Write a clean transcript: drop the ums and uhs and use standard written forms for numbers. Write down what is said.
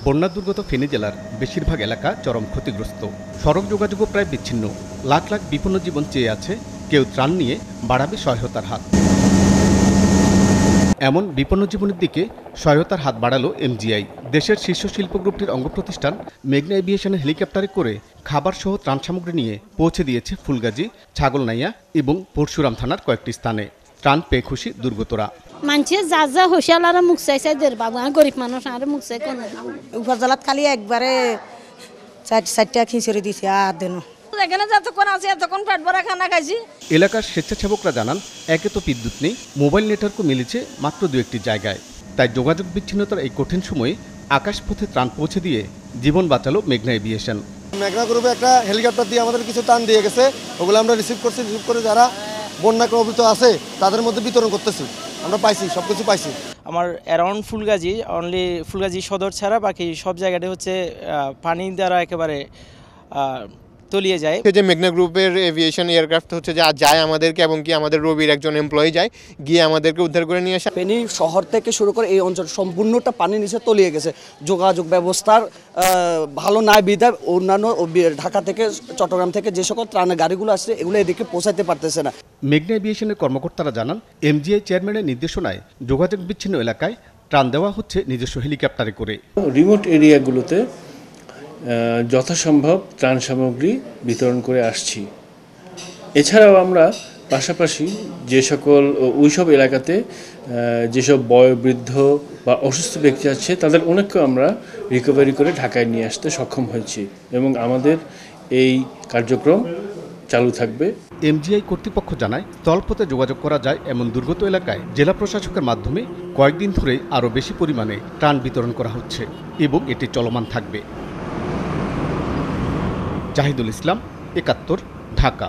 বন্যা দুর্গত ফেনী জেলার বেশিরভাগ এলাকা চরম ক্ষতিগ্রস্ত। সড়ক যোগাযোগও প্রায় বিচ্ছিন্ন। লাখ লাখ বিপন্ন জীবন চেয়ে আছে কেউ ত্রাণ নিয়ে বাড়াবে সহায়তার হাত। এমন বিপন্ন জীবনের দিকে সহায়তার হাত বাড়ালো এমজিআই। দেশের শীর্ষ শিল্প গ্রুপটির অঙ্গ প্রতিষ্ঠান মেঘনা এভিয়েশনের হেলিকপ্টারে করে খাবার সহ ত্রাণ সামগ্রী নিয়ে পৌঁছে দিয়েছে ফুলগাজী, ছাগলনাইয়া এবং পরশুরাম থানার কয়েকটি স্থানে। ত্রাণ পেয়ে খুশি দুর্গতরা। মানুষে যা যা হোশিয়ালারা মুখ চাইছে বাবু, গরিব মানুষ আর মুখ চাই কোন উপজেলাত খালি একবারে 4টা খিচুড়ি দিছে আর দেন। এখানে যতক্ষণ আছে এতক্ষণ পেট ভরা খানা খাইছি। এলাকার স্বেচ্ছাসেবকরা জানান, একে তো বিদ্যুৎ নেই, মোবাইল নেটওয়ার্কও মিলেছে মাত্র 2-1টি জায়গায়। তাই যোগাযোগ বিচ্ছিন্নতার এই কঠিন সময়ে আকাশপথে ত্রাণ পৌঁছে দিয়ে জীবন বাঁচালো মেঘনা এভিয়েশন। মেঘনা গ্রুপে একটা হেলিকপ্টার দিয়ে আমাদের কিছু ত্রাণ দিয়ে গেছে, ওগুলো আমরা রিসিভ করে যারা বন্যা প্রভাবিত আছে তাদের মধ্যে বিতরণ করতেছি। আমরা পাইছি, সবকিছু পাইছি। আমার অ্যারাউন্ড ফুলগাজী, অনলি ফুলগাজী সদর ছাড়া বাকি সব জায়গাতে হচ্ছে পানি দ্বারা একেবারে তলিয়ে যায়। যে মেঘনা গ্রুপের এভিয়েশন এয়ারক্রাফট হচ্ছে যে যায় আমাদেরকে, এবং কি আমাদের রবির একজন এমপ্লয়ি যায় গিয়ে আমাদেরকে উদ্ধার করে নিয়ে আসে। ফেনী শহর থেকে শুরু করে এই অঞ্চল সম্পূর্ণটা পানির নিচে তলিয়ে গেছে। যোগাযোগ ব্যবস্থার ভালো নাই বিধায় অন্যান্য ঢাকা থেকে চট্টগ্রাম থেকে যে সকল ত্রাণের গাড়িগুলো আসছে এগুলো এদিকে পৌঁছাতে পারতেছে না। মেঘনা এভিয়েশনের কর্মকর্তারা জানান, এমজিআই চেয়ারম্যানের নির্দেশনায় যোগাযোগ বিচ্ছিন্ন এলাকায় ত্রাণ দেওয়া হচ্ছে নিজস্ব হেলিকপ্টারে করে। রিমোট এরিয়াগুলোতে যথাসম্ভব ত্রাণ সামগ্রী বিতরণ করে আসছি। এছাড়াও আমরা পাশাপাশি যে সকল ওইসব এলাকাতে যেসব বয়োবৃদ্ধ বা অসুস্থ ব্যক্তি আছে তাদের অনেককে আমরা রিকভারি করে ঢাকায় নিয়ে আসতে সক্ষম হয়েছি এবং আমাদের এই কার্যক্রম চালু থাকবে। এমজিআই কর্তৃপক্ষ জানায়, স্থলপথে যোগাযোগ করা যায় এমন দুর্গত এলাকায় জেলা প্রশাসকের মাধ্যমে কয়েকদিন ধরে আরও বেশি পরিমাণে ত্রাণ বিতরণ করা হচ্ছে এবং এটি চলমান থাকবে। জাহিদুল ইসলাম, ৭১, ঢাকা।